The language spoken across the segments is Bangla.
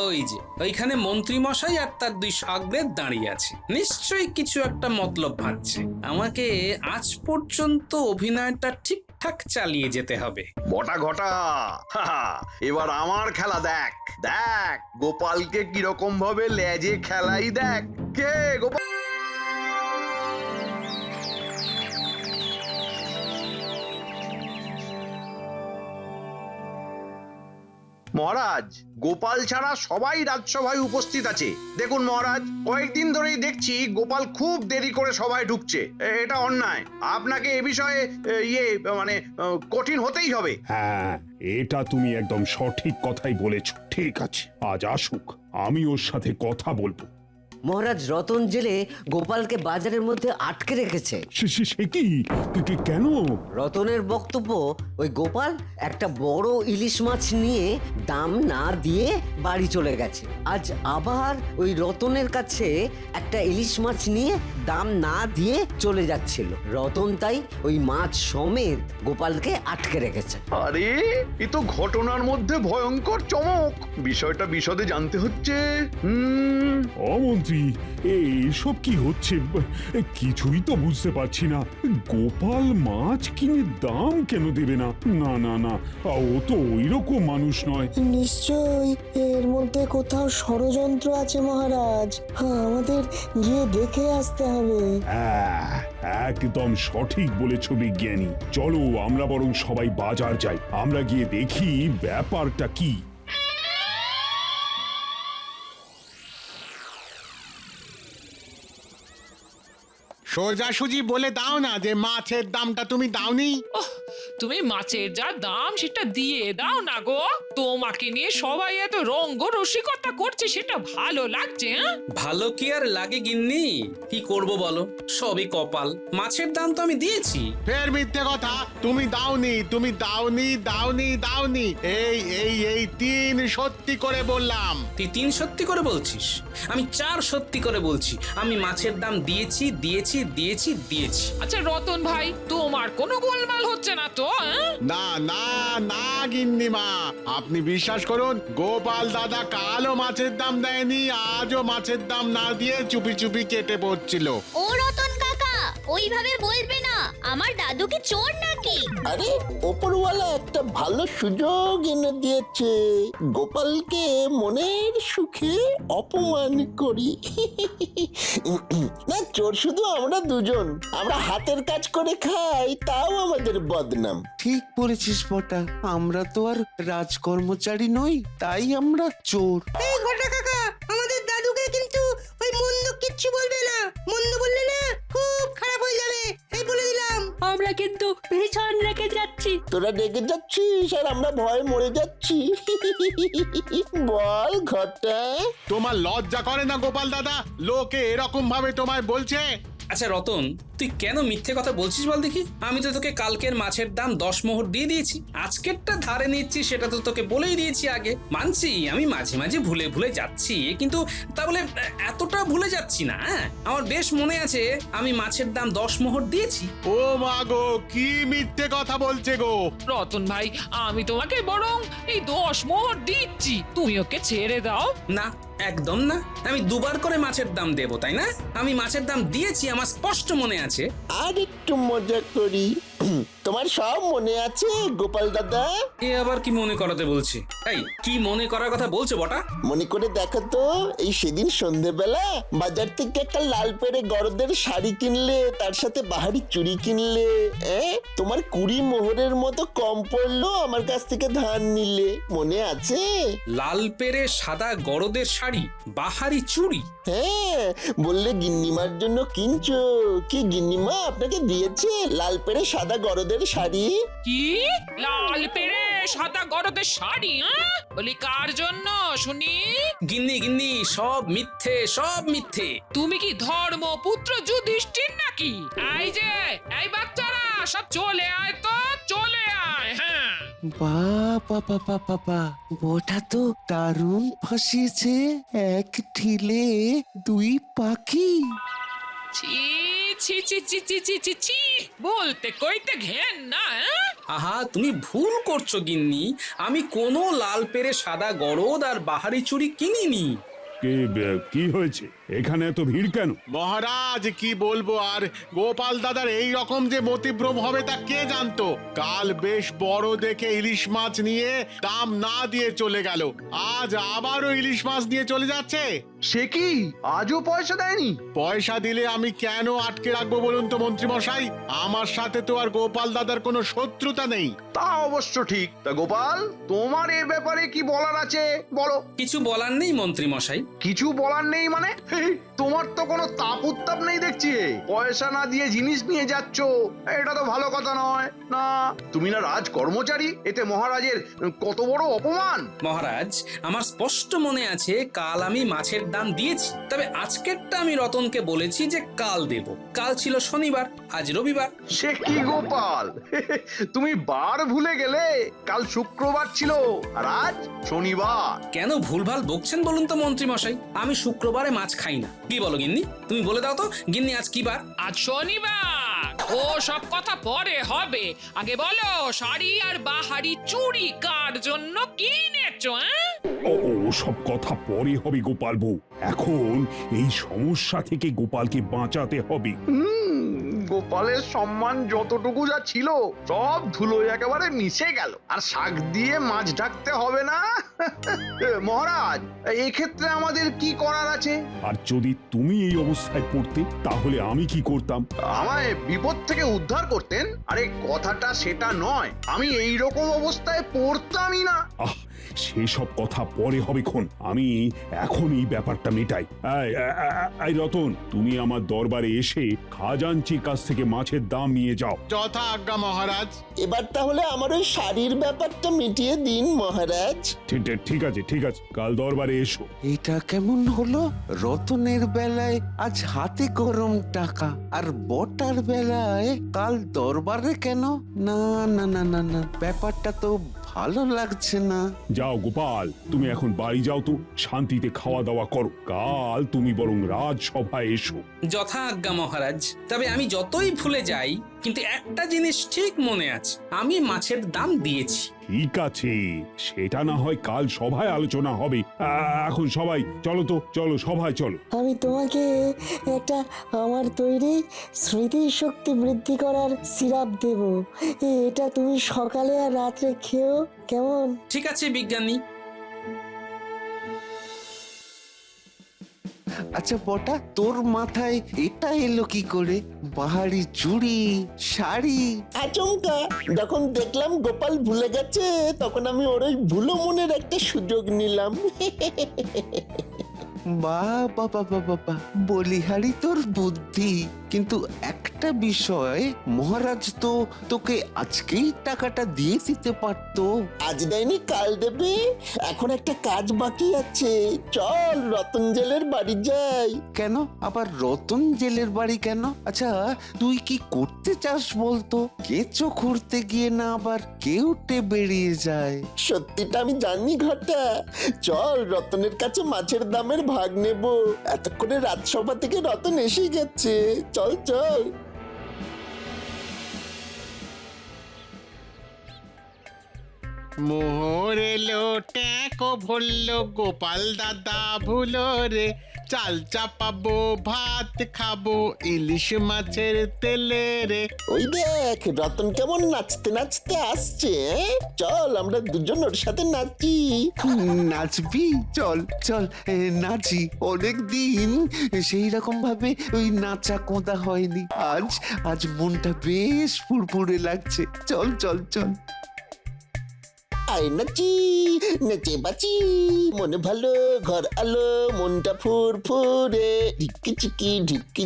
ওই যে ওইখানে মন্ত্রী মশাই আর তার দুই শাগরেদ দাঁড়িয়ে আছে, নিশ্চয়ই কিছু একটা মতলব ভাবছে। আমাকে আজ পর্যন্ত অভিনয়টা ঠিকঠাক চালিয়ে যেতে হবে। বটা ঘটা, এবার আমার খেলা দেখ। দেখ গোপালকে কিরকম ভাবে লেজে খেলাই দেখ। কে গোপাল? মহারাজ, গোপাল ছাড়া সবাই রাজসভায় উপস্থিত আছে। দেখুন মহারাজ, কয়েকদিন ধরেই দেখছি গোপাল খুব দেরি করে সভায় ঢুকছে। এটা অন্যায়। আপনাকে এ বিষয়ে কঠিন হতেই হবে। হ্যাঁ, এটা তুমি একদম সঠিক কথাই বলেছ। ঠিক আছে, আজ আসুক, আমি ওর সাথে কথা বলবো। মহারাজ, রতন জেলে গোপালকে বাজারের মধ্যে আটকে রেখেছে। সে কি? কেন? রতনের বক্তব্য, ওই গোপাল একটা বড় ইলিশ মাছ নিয়ে দাম না দিয়ে বাড়ি চলে গেছে। আজ আবার ওই রতনের কাছে একটা ইলিশ মাছ নিয়ে দাম না দিয়ে চলে যাচ্ছিল। রতন তাই ওই মাছ সমেত গোপালকে আটকে রেখেছে। আরে, এ তো ঘটনার মধ্যে ভয়ঙ্কর চমক। বিষয়টা বিশদে জানতে হচ্ছে। মন্ত্রী, এসব কি হচ্ছে? কিছুই তো বুঝতে পারছি না। গোপাল মাছ কিনে দাম কেন দেবে না? না না না, ও তো ওইরকম মানুষ নয়। নিশ্চয়ই এর মধ্যে কোথাও ষড়যন্ত্র আছে মহারাজ। আমাদের গিয়ে দেখে আসতে হবে। হ্যাঁ, একদম সঠিক বলেছ বিজ্ঞানী। চলো আমরা বরং সবাই বাজার যাই, আমরা গিয়ে দেখি ব্যাপারটা কি। সোজাসুজি বলে দাও না যে মাছের দামটা তুমি দাওনি। তুমি মাছের যা দাম সেটা দিয়ে দাও না গো। তোমাকে নিয়ে সবাই এত রঙ্গ রসিকতা করছে, সেটা ভালো লাগছে? ভালো কি আর লাগে গিন্নি? কি করব বলো, সবই কপাল। মাছের দাম তো আমি দিয়েছি। ফের মিথ্যে কথা। তুমি দাওনি, তুমি দাওনি, দাওনি, দাওনি। এই এই এই 3 সত্যি করে বললাম। তুই 3 সত্যি করে বলছিস? আমি 4 সত্যি করে বলছি। আমি মাছের দাম দিয়েছি দিয়েছি দিয়েছি দিয়েছি। আচ্ছা রতন ভাই, তোমার কোনো গোলমাল হচ্ছে না তো? না না না গিন্নিমা, আপনি বিশ্বাস করুন, গোপাল দাদা কালও মাছের দাম দেয়নি, আজও মাছের দাম না দিয়ে চুপি চুপি কেটে পড়ছিল। ও রতন কাকা, ওইভাবে বলবে না। আমার দাদু কি চোর নাকি? আরে, ওপরওয়ালা একটা ভালো সুযোগ এনে দিয়েছে। গোপালকে মনের সুখে অপমান করি। না, চোর শুধু আমরা দুজন। আমরা হাতের কাজ করে খাই, তাও আমাদের বদনাম। ঠিক বলেছিস বটা, আমরা তো আর রাজকর্মচারী নই, তাই আমরা চোর। এই ঘটা কাকা, আমাদের দাদুকে কিন্তু ওই মন্দ কিচ্ছু বলবে না। মন্দ বললে না খুব খারাপ হয়ে যাবে, এই বলে দিলাম। আমরা কিন্তু ভীষণ রেগে যাচ্ছি। তোরা রেগে যাচ্ছিস আর আমরা ভয় মরে যাচ্ছি। বল ঘটা, তোমার লজ্জা করে না গোপাল দাদা? লোকে এরকম ভাবে তোমায় বলছে। আচ্ছা রতন, তুই কেন মিথ্যে কথা বলছিস বল দেখি? আমি তো তোকে কালকের মাছের দাম 10 মোহর দিয়ে দিয়েছি। আজকেরটা ধারে নিচ্ছি, সেটা তো তোকে বলেই দিয়েছি আগে। মানছি আমি মাঝে মাঝে ভুলে ভুলে যাচ্ছি, কিন্তু তা বলে এতটা ভুলে যাচ্ছি না। আমার বেশ মনে আছে আমি মাছের দাম 10 মোহর দিয়েছি। ও মা গো, কি মিথ্যে কথা বলছে গো! রতন ভাই, আমি তোমাকে বরং এই 10 মোহর দিচ্ছি, তুমি ওকে ছেড়ে দাও না, একদম না। আমি 2 বার করে মাছের দাম দেবো, তাই না? আমি মাছের দাম দিয়েছি, আমার স্পষ্ট মনে আছে। আর একটু মজা করি। তোমার সব মনে আছে গোপাল দাদা? এ আবার কি মনে করাতে বলছে? এই, কি মনে করার কথা বলছে বটা? মনে করে দেখো তো, এই সেদিন সন্ধেবেলা বাজার থেকে একটা লাল পেড়ে গরদের শাড়ি কিনলে, তার সাথে বাহারি চুড়ি কিনলে। তোমার 20 মোহরের মতো কম পড়লো, আমার কাছ থেকে ধার নিলে, মনে আছে? লাল পেরে সাদা গরদের শাড়ি, বাহারি চুড়ি। হ্যাঁ, বললে গিন্নিমার জন্য কিনছো। কি গিন্নিমা আপনাকে দিয়েছে লাল পেড়ে সাদা গরদের শাড়ি? কি লাল পেরে সাদা গরদের শাড়ি? বলি কার জন্য শুনি? গিন্নি গিন্নি, সব মিথ্যে, সব মিথ্যে। তুমি কি ধর্মপুত্র যুধিষ্ঠির নাকি? এই যে এই বাচ্চারা সব চলে আয় তো, চলে আয়। হ্যাঁ, বাবা বাবা বাবা, বটা তো দারুণ ফাঁসিয়েছে। এক ঢিলে 2 পাখি। ছি ছি ছি ছি ছি ছি ছি ছি, বলতে কইতে ঘেন না। আহা তুমি ভুল করছো গিন্নি, আমি কোনো লাল পেরে সাদা গরদ আর বাহারি চুড়ি কিনিনি। কি হয়েছে এখানে এত ভিড় কেন? মহারাজ কি বলবো আর, গোপাল দাদার এই রকম যে মতিভ্রম হবে তা কে জানতো। কাল বেশ বড় দেখে ইলিশ মাছ নিয়ে দাম না দিয়ে চলে গেল, আজ আবারও ইলিশ মাছ নিয়ে চলে যাচ্ছে। সে কি, আজও পয়সা দেয়নি? পয়সা দিলে আমি কেন আটকে রাখবো বলুন তো মন্ত্রী মশাই? আমার সাথে তো আর গোপাল দাদার কোনো শত্রুতা নেই। তা অবশ্য ঠিক। তা গোপাল, তোমার এ ব্যাপারে কি বলার আছে বলো। কিছু বলার নেই মন্ত্রী মশাই। কিছু বলার নেই মানে? তোমার তো কোনো তাপ উত্তাপ নেই দেখছি। পয়সা না দিয়ে জিনিস নিয়ে যাচ্ছ, এটা তো ভালো কথা নয়। না, তুমি না রাজ কর্মচারী, এতে মহারাজের কত বড় অপমান। মহারাজ, আমার স্পষ্ট মনে আছে কাল আমি মাছের দাম দিয়েছি, তবে আজকেরটা আমি রতনকে বলেছি যে কাল দেব। কাল ছিল শনিবার, আজ রবিবার। সে কি গোপাল, তুমি বার ভুলে গেলে? কাল শুক্রবার ছিল আর আজ শনিবার। কেন ভুলভাল বকছেন বলুন তো মন্ত্রী মশাই? আমি শুক্রবারে মাছ খাই না। কি বলো গিন্নি? তুমি বলে দাও তো গিন্নি, আজ কি বার? আজ শনিবার। ও সব কথা পরে হবে, আগে বলো শাড়ি আর বাহারি চুড়ি কার জন্য কিনেছো? ও সব কথা পরে হবে গোপাল বউ, এখন এই সমস্যা থেকে গোপালকে বাঁচাতে হবে। গোপালের সম্মান যতটুকু যা ছিল সব ধুলোয় একেবারে মিশে গেল, আর শাক দিয়ে মাছ ঢাকতে হবে না। মহারাজ, এই ক্ষেত্রে আমাদের কি করার আছে? আর যদি তুমি এই অবস্থায় পড়তে তাহলে আমি কি করতাম? আমায় বিপদ থেকে উদ্ধার করতেন? আরে কথাটা সেটা নয়, আমি এই রকম অবস্থায় পড়তামই না। সেসব কথা পরে হবে খন, আমি এখন এই ব্যাপারটা মেটাই। এই রতন, তুমি আমার দরবারে এসে খাজাঞ্চির কাছ থেকে মাছের দাম নিয়ে যাও। যথা আজ্ঞা মহারাজ। এবার তাহলে আমার ওই শাড়ির ব্যাপারটা মিটিয়ে দিন মহারাজ। ঠিক আছে, কাল দরবারে এসো। এটা কেমন হলো? রতনের বেলায় আজ হাতে গরম টাকা, আর বটার বেলায় কাল দরবারে কেন? না না না না না, ব্যাপারটা তো ভালো লাগছে না। যাও গোপাল, তুমি এখন বাড়ি যাও তো, শান্তিতে খাওয়া দাওয়া করো। কাল তুমি বরং রাজসভায় এসো। যথা আজ্ঞা মহারাজ। তবে আমি যতই ভুলে যাই, কিন্তু একটা জিনিস ঠিক মনে আছে, আমি মাছের দাম দিয়েছি। ঠিক আছে, সেটা না হয় কাল সভায় আলোচনা হবে। এখন সবাই চলো সভায় চলো। আমি তোমাকে একটা আমার তৈরি স্মৃতির শক্তি বৃদ্ধি করার সিরাপ দেব, এটা তুমি সকালে আর রাত্রে খেও, কেমন? ঠিক আছে বিজ্ঞানী। আচ্ছা বটা, তোর মাথায় এটা এলো কি করে? বাহারি চুড়ি, শাড়ি? আচমকা যখন দেখলাম গোপাল ভুলে গেছে, তখন আমি ওর ওই ভুলো মনের একটা সুযোগ নিলাম। বাবা বাবা বাবা, বলিহারি তোর বুদ্ধি। কিন্তু একটা বিষয়, মহারাজ তো তোকে আজকেই টাকাটা দিয়ে দিতে পারতো। আজ দেয়নি কাল দেবে, এখন একটা কাজ বাকি আছে। চল রতন জেলের বাড়ি যাই। কেন আবার রতন জেলের বাড়ি কেন? আচ্ছা তুই কি করতে চাস বলতো? কেঁচো খুঁড়তে গিয়ে না আবার কেউটে বেরিয়ে যায়? সত্যিটা আমি জানি ঘটা। চল রতনের কাছে মাছের দামের ভাগ নেব। এতক্ষণে রাজসভা থেকে রতন এসে গেছে। চল চল। মোহর এলো ট্যাঁকো ভরলো, গোপাল দাদা ভুলো রে। চাল চাপাবো, ভাত খাবো, ইলিশ মাছের তেলে রে। ওই দেখ রতন কেমন নাচতে নাচতে আসছে। চল আমরা দুজন ওর সাথে নাচি। নাচবি? চল চল নাচি। অনেকদিন সেই রকম ভাবে ওই নাচা কোঁদা হয়নি। আজ মনটা বেশ ফুরফুরে লাগছে। চল চল চল। আয় নাচি, নেচে বাঁচি, মনে ভালো ঘর আলো, মনটা ফুরফুরে। ঢিকি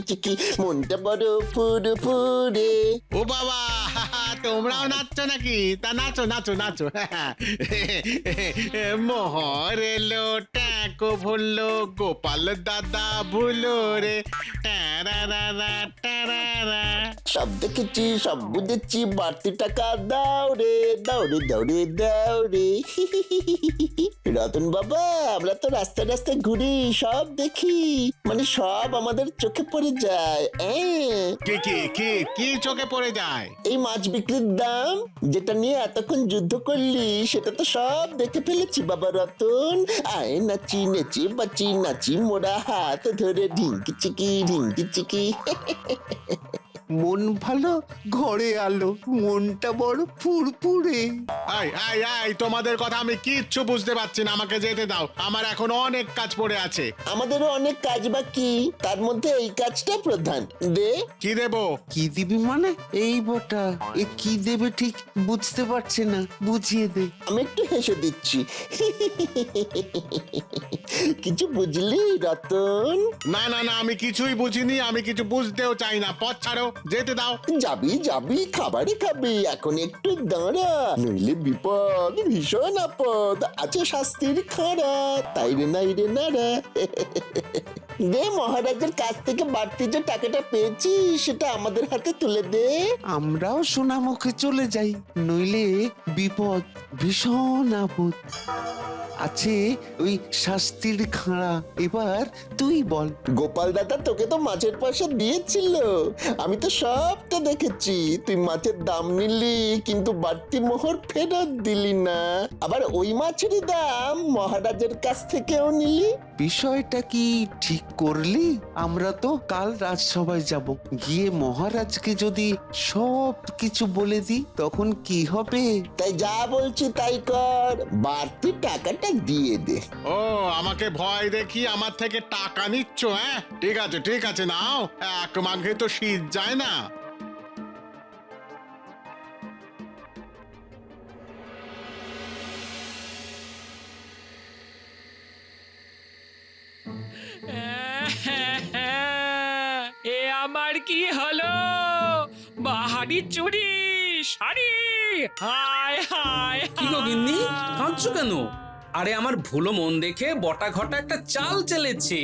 চিকি মনটা বড় ফুরফুরে। ও বাবা, তোমরাও নাচছো নাকি? তা নাচো। মোহর এলো ট্যাঁ ট্যাঁকো ভুললো গোপাল দাদা ভুলো রে ট্যারারারা, ট্যারারা। সব দেখেছি সব বুঝেছি, বাড়তি টাকা দাও রে দাও রে দাও রে দাও রে। রতন বাবা, আমরা তো রাস্তায় রাস্তায় ঘুরি, সব দেখি, মানে সব আমাদের চোখে পড়ে যায়। কি কি কি কি চোখে পড়ে যায়? এই মাছ বিক্রির দাম যেটা নিয়ে এতক্ষণ যুদ্ধ করলি, সেটা তো সব দেখে ফেলেছি বাবা রতন। আয় নাচি নেচি বাচি নাচি মোরা হাত ধরে ঢিঙ্কি চিকি ঢিঙ্কি চিকি। মন ভালো ঘরে আলো, মনটা বড় ফুরফুরে। আই আই আই, তোমাদের কথা আমি কিচ্ছু বুঝতে পারছি না, আমাকে যেতে দাও, আমার এখন অনেক কাজ পড়ে আছে। আমাদেরও অনেক কাজ বাকি, তার মধ্যে এই কাজটা প্রধান। দে। কি দেবো? কি দিবি মানে? এই বটা এ কি দেবে ঠিক বুঝতে পারছে না, বুঝিয়ে দে। আমি একটু হেসে দিচ্ছি। কিছু বুঝলি রতন? না না না, আমি কিছুই বুঝিনি, আমি কিছু বুঝতেও চাই না, পথ ছাড়ো, যেতে দাও। যাবি যাবি, খাবারই খাবি, এখন একটু দাঁড়া, নইলে বিপদ, ভীষণ আপদ, আছে শাস্তির খাড়া, তাই রে নাই রে নাড়া। দে, মহারাজের কাছ থেকে বাড়তি যে টাকাটা পেয়েছি সেটা আমাদের হাতে তুলে দে। আমরাও সোনা মুখে চলে যাই, নইলে বিপদ, ভীষণ আপদ, আছে ওই শাস্তির খাঁড়া। এবার তুই বল। গোপাল দাদা তোকে তো মাছের পয়সা দিয়েছিল, আমি তো সবটা দেখেছি। তুই মাছের দাম নিলি, কিন্তু বাড়তি মোহর ফেরত দিলি না, আবার ওই মাছেরই দাম মহারাজের কাছ থেকেও নিলি। বিষয়টা কি ঠিক করলি? আমরা তো কাল রাজসভায় যাব, গিয়ে মহারাজকে যদি সব কিছু বলে দিই তখন কি হবে? তাই যা বলছি তাই কর, বাড়তি টাকাটা দিয়ে দে। ও, আমাকে ভয় দেখি আমার থেকে টাকা নিচ্ছ? হ্যাঁ, ঠিক আছে নাও, এক মাঘে তো শীত যায় না। এ আমার কি হলো? বাহারি চুরি শাড়ি, হায় হায় কি গো গিন্নি, কাঁদছো কেন? আরে আমার ভুলো মন দেখে বটা ঘটা একটা চাল চেলেছে।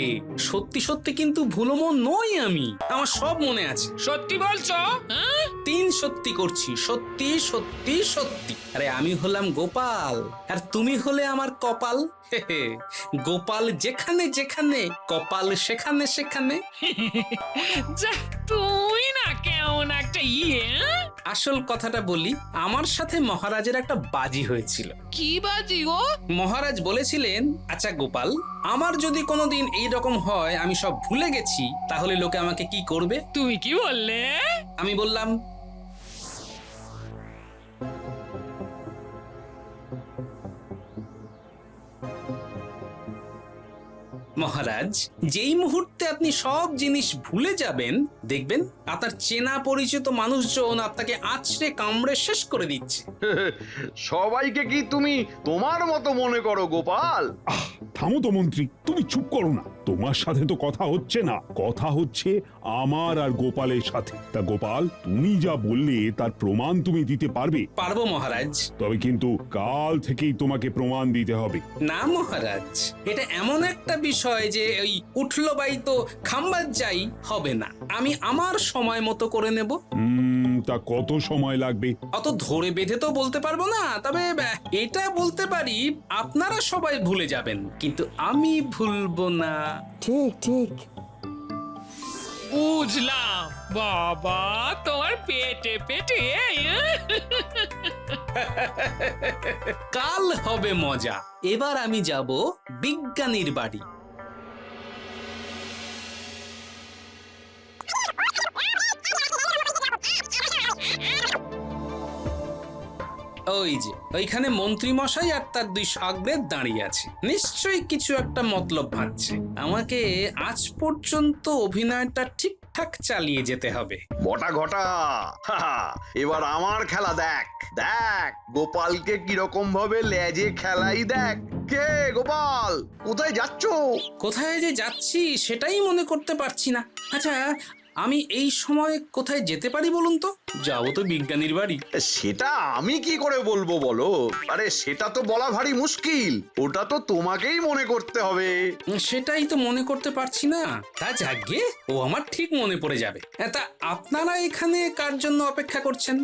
সত্যি সত্যি কিন্তু ভুলো মন নই আমি, আমার সব মনে আছে। সত্যি বলছো? হ্যাঁ? 3 সত্যি করছি, সত্যি সত্যি সত্যি। আরে আমি হলাম গোপাল, আর তুমি হলে আমার কপাল। হে হে, গোপাল যেখানে যেখানে, কপাল সেখানে সেখানে। যা, তুই না কেমন একটা হ্যাঁ? আসল কথাটা বলি, আমার সাথে মহারাজের একটা বাজি হয়েছিল। কি বাজি গো? মহারাজ বলেছিলেন, আচ্ছা গোপাল, আমার যদি কোনোদিন এই রকম হয় আমি সব ভুলে গেছি, তাহলে লোকে আমাকে কি করবে? তুমি কি বললে? আমি বললাম, মহারাজ, যেই মুহূর্তে আপনি সব জিনিস ভুলে যাবেন, দেখবেন আপনার চেনা পরিচিত মানুষজন আপনাকে আছড়ে কামড়ে শেষ করে দিচ্ছে। সবাইকে কি তুমি তোমার মতো মনে করো গোপাল? থামো তো মন্ত্রী, তুমি চুপ করো না। তোমার সাথে তো কথা হচ্ছে না, কথা হচ্ছে আমার আর গোপালের সাথে। তা গোপাল, তুমি যা বললে তার প্রমাণ তুমি দিতে পারবে? পারবো মহারাজ। তবে কিন্তু কাল থেকেই তোমাকে প্রমাণ দিতে হবে। না মহারাজ, এটা এমন একটা বিষয় যে ওই উঠলো বাই তো খাম্বার যাই হবে না। আমি আমার সময় মতো করে নেব। তা কত সময় লাগবে? অত ধরে বেঁধে তো বলতে পারবো না, তবে এটা বলতে পারি, আপনারা সবাই ভুলে যাবেন, কিন্তু আমি ভুলবো না। ঠিক ঠিক। বুঝলাম বাবা, তোমার পেটে পেটে কাল হবে মজা। এবার আমি যাব বিজ্ঞানীর বাড়ি। ওই যে ওইখানে মন্ত্রী মশাই আর তার 2 শাগরেদ দাঁড়িয়ে আছে, নিশ্চয়ই কিছু একটা মতলব ভাবছে। আমাকে আজ পর্যন্ত অভিনয়টা ঠিকঠাক চালিয়ে যেতে হবে। বটা ঘটা, এবার আমার খেলা দেখ। দেখ গোপালকে কিরকম ভাবে লেজে খেলাই দেখ। কে গোপাল, কোথায় যাচ্ছ? কোথায় যে যাচ্ছি সেটাই মনে করতে পারছি না। আচ্ছা, আমি এই সময় কোথায় যেতে পারি বলুন তো? যাবো তো বিজ্ঞানীর বাড়ি। সেটা আমি কি করে বলবো বলো? আরে সেটা তো বলা ভারী মুশকিল, ওটা তো তোমাকেই মনে করতে হবে। সেটাই তো মনে করতে পারছি না। তা যাকগে, ও আমার ঠিক মনে পড়ে যাবে। তা আপনারা এখানে কার জন্য অপেক্ষা করছেন?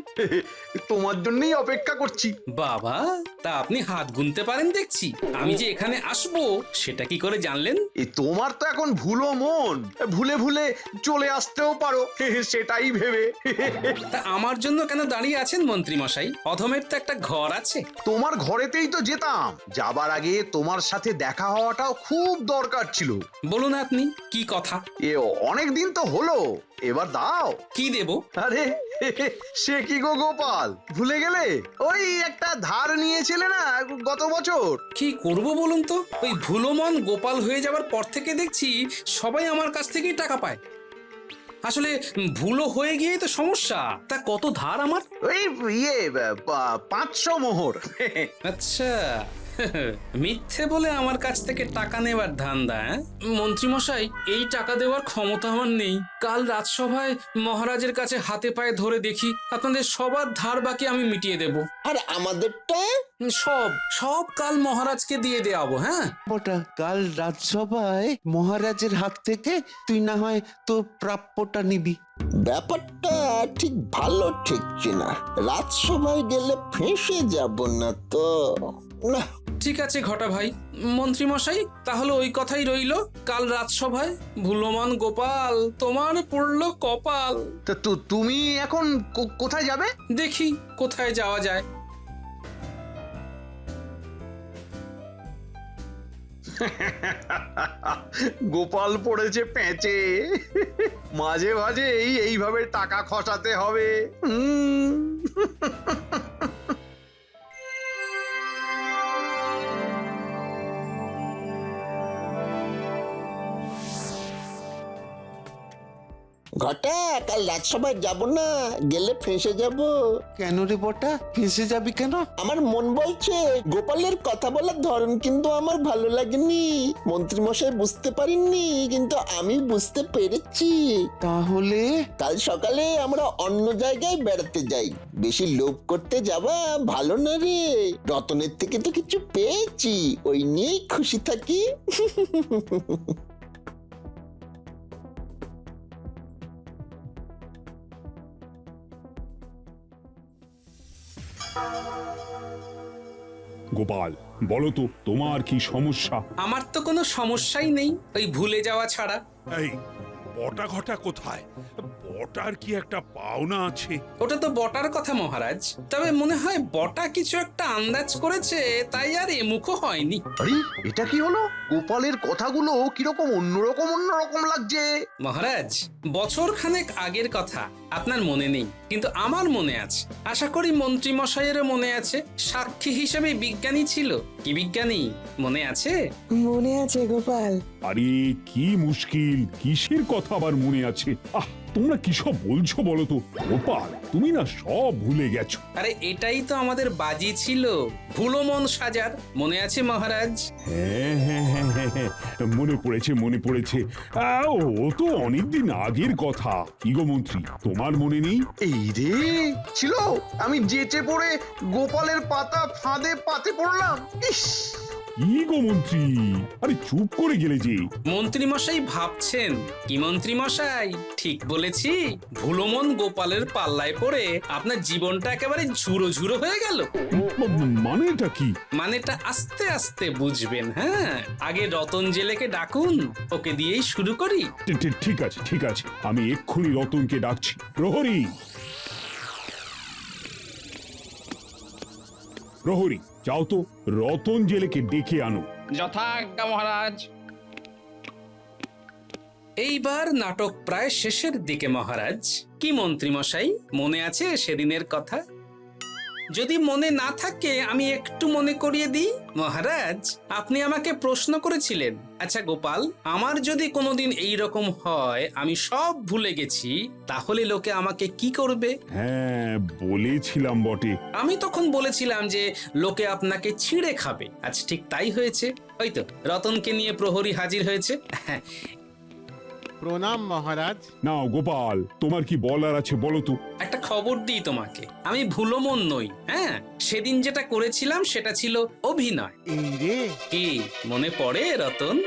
তোমার জন্যই অপেক্ষা করছি। বাবা, তা আপনি হাত গুনতে পারেন দেখছি। আমি যে এখানে আসবো সেটা কি করে জানলেন? তোমার তো এখন ভুলো মন, ভুলে ভুলে চলে আসতেও পারো, সেটাই ভেবে। তা আমার জন্য কেন দাঁড়িয়ে আছেন মন্ত্রী মশাই? অধমের তো একটা ঘর আছে। তোমার ঘরেতেই তো যেতাম, যাবার আগে তোমার সাথে দেখা হওয়াটাও খুব দরকার ছিল। বলুন আপনি কি কথা? এ অনেক দিন তো হলো, এবার দাও। কি দেব? আরে সে কি গো গোপাল, ভুলে গেলে? ওই একটা ধার নিয়েছিলে না গত বছর। কি করব বলুন তো? ওই ভুলোমন গোপাল হয়ে যাবার পর থেকে দেখছি সবাই আমার কাছ থেকেই টাকা পায়। আসলে ভুলো হয়ে গিয়েই তো সমস্যা। তা কত ধার আমার? ওই 500 মোহর। আচ্ছা, মিথ্যে বলে আমার কাছ থেকে টাকা নেবার ধান্দা। মন্ত্রী মশাই, এই টাকা দেওয়ার ক্ষমতা আমার নেই। কাল রাজসভায় মহারাজের কাছে হাতে পায়ে ধরে দেখি আপনাদের সবার ধার বাকি আমি মিটিয়ে দেব। আর আমাদেরটা? সব সব কাল মহারাজকে দিয়ে দেওয়াবো। হ্যাঁ বটা, কাল রাজসভায় মহারাজের হাত থেকে তুই না হয় তোর প্রাপ্যটা নিবি। ব্যাপারটা ঠিক ভালো ঠেকছে না, রাজসভায় গেলে ফেঁসে যাব না তো? না, ঠিক আছে ঘটা ভাই। মন্ত্রী মশাই, তাহলে ওই কথাই রইলো। কাল রাজসভায় ভুলোমান গোপাল তোমার পড়লো কপাল। তা তুমি এখন কোথায় যাবে? দেখি কোথায় যাওয়া যায়। গোপাল পড়েছে প্যাঁচে, মাঝে মাঝে এইভাবে টাকা খসাতে হবে। ঘটা, কাল রাজসভায় যাব না, গেলে ফেঁসে যাব। কেন রে বটা, ফেঁসে যাবি কেন? আমার মন বলছে গোপালের কথা বলার ধরন কিন্তু আমার ভালো লাগেনি। মন্ত্রী মশাই বুঝতে পারেননি, কিন্তু আমি বুঝতে পেরেছি। তাহলে কাল সকালে আমরা অন্য জায়গায় বেড়াতে যাই। বেশি লোভ করতে যাওয়া ভালো না রে। রতনের থেকে তো কিছু পেয়েছি, ওই নিয়েই খুশি থাকি। গোপাল, বলো তো তোমার কি সমস্যা? আমার তো কোনো সমস্যাই নেই, ওই ভুলে যাওয়া ছাড়া। এই বটা ঘটা কোথায়? বটার কি একটা পাওনা আছে? ওটা তো বটার কথা মহারাজ, তবে মনে হয় বটা কিছু একটা আন্দাজ করেছে, তাই আর এমুখো হয়নি। আরে এটা কি হলো? গোপালের কথাগুলো কিরকম অন্যরকম লাগছে। মহারাজ, বছর খানেক আগের কথা আপনার মনে নেই, কিন্তু আমার মনে আছে। আশা করি মন্ত্রী মশাইয়েরও মনে আছে। সাক্ষী হিসেবে বিজ্ঞানী ছিল। কি বিজ্ঞানী মনে আছে? মনে আছে গোপাল। আরে কি মুশকিল, কিসের কথা আবার মনে আছে? তোমরা কি সব বলছো বলো তো? গোপাল, তুমি না সব ভুলে গেছো। আরে এটাই তো আমাদের বাজি ছিল, ভুলো মন সাজার। মনে আছে মহারাজ? হ্যাঁ, মনে পড়েছে। ও তো অনেকদিন আগের কথা। কি গো মন্ত্রী, তোমার মনে নেই? এই রে, ছিল। আমি যেচে পড়ে গোপালের পাতা ফাঁদে পাতে পড়লাম। ইস, কি গো মন্ত্রী, আরে চুপ করে গেলে যে। মন্ত্রী মশাই ভাবছেন কি? মন্ত্রী মশাই ঠিক বলেছি? ভুলোমন গোপালের পাল্লায় পড়ে আপনার জীবনটা একেবারে ঝুরো ঝুরো হয়ে গেল। মানেটা কি? মানেটা আস্তে আস্তে বুঝবেন। হ্যাঁ, আগে রতন জেলেকে ডাকুন, ওকে দিয়েই শুরু করি। ঠিক আছে, আমি এক্ষুনি রতনকে ডাকছি। প্রহরী, প্রহরী, যাও তো রতন জেলেকে ডেকে আনো। যথাজ্ঞা মহারাজ। এইবার নাটক প্রায় শেষের দিকে মহারাজ। কি মন্ত্রী মশাই, মনে আছে সেদিনের কথা? যদি মনে না থাকে আমি একটু মনে করিয়ে দিই। মহারাজ, আপনি আমাকে প্রশ্ন করেছিলেন, আচ্ছা গোপাল, আমার যদি কোনোদিন এই রকম হয় আমি সব ভুলে গেছি, তাহলে লোকে আমাকে কি করবে? হ্যাঁ, বলেছিলাম বটে। আমি তখন বলেছিলাম যে লোকে আপনাকে ছিঁড়ে খাবে। আজ ঠিক তাই হয়েছে। ওই তো রতনকে নিয়ে প্রহরী হাজির হয়েছে। প্রণাম মহারাজ। নাও গোপাল, তোমার কি বলার আছে বলো তো। একটা খবর দিই তোমাকে, আমি ভুলো মন নই। হ্যাঁ, সেদিন যেটা করেছিলাম সেটা ছিল অভিনয়। এই রে, কি মনে পড়ে রতন?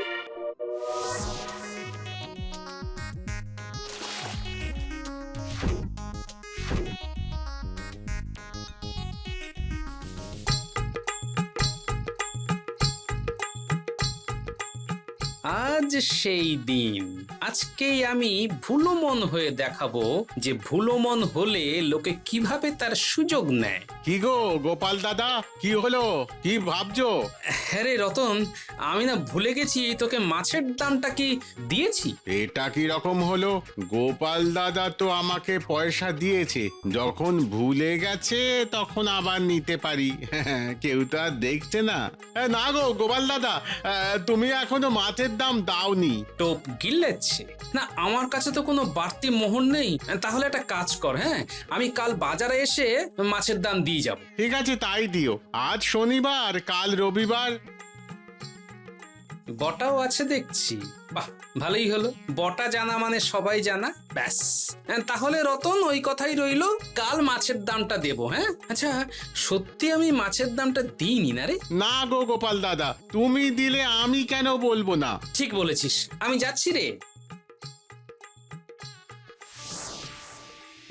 আজ সেই দিন, আজকেই আমি ভুলো মন হয়ে দেখাবো যে ভুলো মন হলে লোকে কিভাবে তার সুযোগ নেয়। কি গো গোপাল দাদা, কি হলো, কি ভাবছো? হ্যাঁ রে রতন, আমি না ভুলে গেছি তোকে মাছের দামটা কি দিয়েছি। এটা কি রকম হলো? গোপাল দাদা তো আমাকে পয়সা দিয়েছে, যখন ভুলে গেছে তখন আবার নিতে পারি। কেউ তো আর দেখছে না। না গো গোপাল দাদা, তুমি এখনো মাছের দাম দাওনি। টোপ গিলেছে না, আমার কাছে তো কোনো বাড়তি মোহর নেই। তাহলে একটা কাজ কর, হ্যাঁ, আমি কাল বাজারে এসে মাছের দাম দিয়ে যাব। ঠিক আছে, তাই দিও। আজ শনিবার, কাল রবিবার। বটাও আছে দেখছি, বাহ ভালোই হলো। বটা জানা মানে সবাই জানা, ব্যাস। তাহলে রতন ওই কথাই রইলো, কাল মাছের দামটা দেবো। হ্যাঁ, আচ্ছা সত্যি আমি মাছের দামটা দিইনি না রে? না গো গোপাল দাদা, তুমি দিলে আমি কেন বলবো না? ঠিক বলেছিস, আমি যাচ্ছি রে।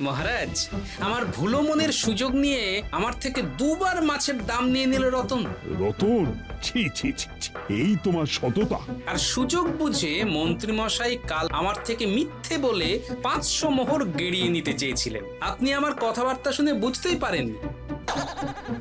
মহারাজ, আমার ভুলো মনের সুযোগ নিয়ে আমার থেকে দুবার মাছের দাম নিয়ে নিল রতন। রতন, ছি ছি ছি ছি, এই তোমার সততা। আর সুযোগ বুঝে মন্ত্রী মশাই কাল আমার থেকে মিথ্যে বলে 500 মোহর গেড়িয়ে নিতে চেয়েছিলেন। আপনি আমার কথাবার্তা শুনে বুঝতেই পারেননি,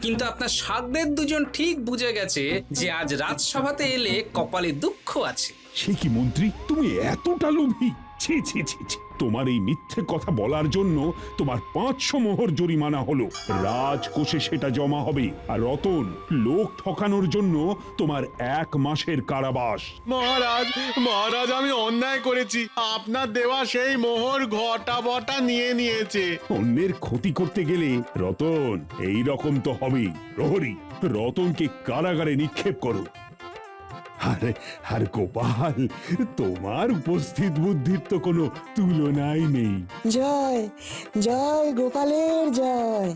কিন্তু আপনার সাগরের দুজন ঠিক বুঝে গেছে যে আজ রাজসভাতে এলে কপালে দুঃখ আছে। সে কি মন্ত্রী, তুমি এতটা লোভী? ছি ছি ছি ছি, তোমার এই মিথ্যে কথা বলার জন্য তোমার 500 মোহর জরিমানা হলো, রাজকোষে সেটা জমা হবে। আর রতন, লোক ঠকানোর জন্য তোমার 1 মাসের কারাবাস। মহারাজ, মহারাজ, আমি অন্যায় করেছি। আপনার দেওয়া সেই মোহর ঘটা বটা নিয়ে নিয়েছে। অন্যের ক্ষতি করতে গেলে রতন এই রকম তো হবেই। প্রহরী, রতনকে কারাগারে নিক্ষেপ করো। আর গোপাল, তোমার উপস্থিত বুদ্ধির তো কোনো তুলনাই নেই। জয় জয় গোপালের জয়।